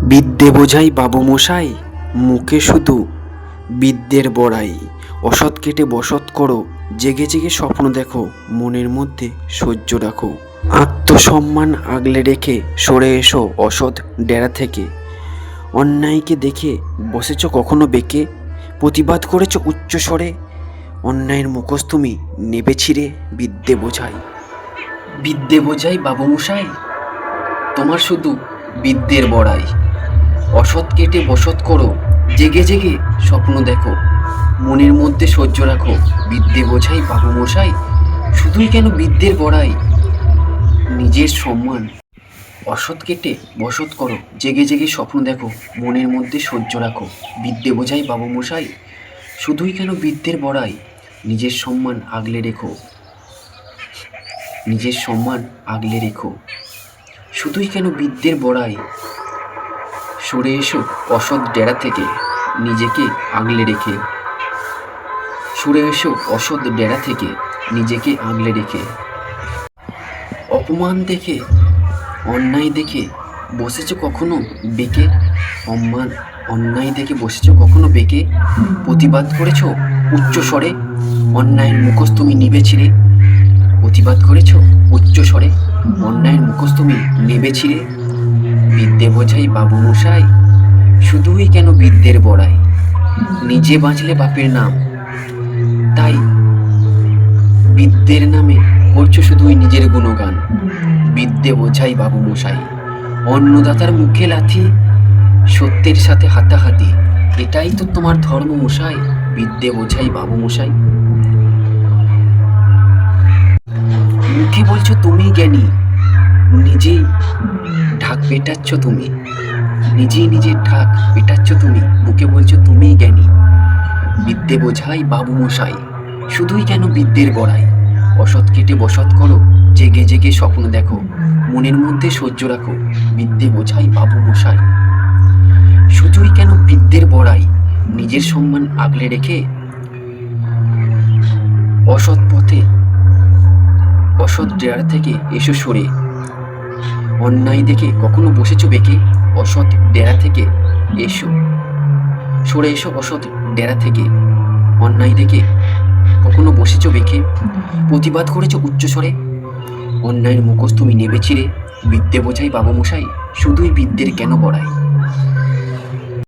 বিদ্যে বোঝাই বাবুমশাই, মুখে শুধু বিদ্যের বড়াই। অসৎ কেটে বসত করো, জেগে জেগে স্বপ্ন দেখো, মনের মধ্যে সহ্য রাখো। আত্মসম্মান আগলে রেখে সরে এসো অসৎ ডেরা থেকে। অন্যায়কে দেখে বসেছ কখনো বেঁকে, প্রতিবাদ করেছ উচ্চ স্বরে। অন্যায়ের মুখোশ তুমি নেবে ছিঁড়ে, বিদ্যে বোঝাই। বিদ্যে বোঝাই বাবুমশাই, তোমার শুধু বিদ্যের বড়াই। অসৎ কেটে বসত করো, জেগে জেগে স্বপ্ন দেখো, মনের মধ্যে সহ্য রাখো। বিদ্যে বোঝাই বাবুমশাই, শুধুই কেন বিদ্যের বড়াই। নিজের সম্মান অসৎ কেটে বসত করো, জেগে জেগে স্বপ্ন দেখো, মনের মধ্যে সহ্য রাখো। বিদ্যে বোঝাই বাবুমশাই, শুধুই কেন বিদ্যের বড়াই। নিজের সম্মান আগলে রেখো, নিজের সম্মান আগলে রেখো, শুধুই কেন বিদ্যের বড়াই। সরে এসো অসৎ ডেরা থেকে, নিজেকে আগলে রেখে। সরে এসো অসৎ ডেরা থেকে, নিজেকে আগলে রেখে। অপমান দেখে, অন্যায় দেখে বসেছ কখনো বেঁকে। অন্যায় দেখে বসেছ কখনো বেঁকে, প্রতিবাদ করেছ উচ্চ স্বরে। অন্যায়ের মুখোশ তুমি নিবে ছিঁড়ে, প্রতিবাদ করেছ উচ্চ স্বরে। অন্যায়ের মুখোশ তুমি নেবে ছিঁড়ে। বিদ্যে বোঝাই বাবুমশাই, শুধুই কেন বিদ্যের বড়াই। নিজে বাঁচলে বাপের নাম, তাই বিদ্যের নামে করছো শুধুই নিজের গুণগান। বিদ্যে বোঝাই বাবুমশাই, অন্নদাতার মুখে লাথি, সত্যের সাথে হাতাহাতি, এটাই তো তোমার ধর্ম মশাই। বিদ্যে বোঝাই বাবুমশাই, মুখে বলছো তুমি জ্ঞানী, নিজেই ঢাক পেটাচ্ছ তুমি। নিজেই নিজের ঢাক পেটাচ্ছ তুমি, মুখে বলছো তুমি জ্ঞানী। বিদ্যে বোঝাই বাবুমশাই, শুধুই কেন বিদ্যের বড়াই। অসৎ কেটে বসত করো, জেগে জেগে স্বপ্ন দেখো, মনের মধ্যে সহ্য রাখো। বিদ্যে বোঝাই বাবুমশাই, শুধুই কেন বিদ্যের বড়াই। নিজের সম্মান আগলে রেখে অসৎ পথে, অসৎ ডেরা থেকে এসো সরে। অন্যায় দেখে কখনো বসেছো বেঁকে, অসৎ ডেরা থেকে এসো সরে এসো অসৎ ডেরা থেকে। অন্যায় দেখে কখনো বসেছো বেঁকে, প্রতিবাদ করেছো উচ্চস্বরে। অন্যায়ের মুখোশ তুমি নেবে ছিঁড়ে। বিদ্যে বোঝাই বাবুমশাই, শুধুই বিদ্যের কেন বড়াই।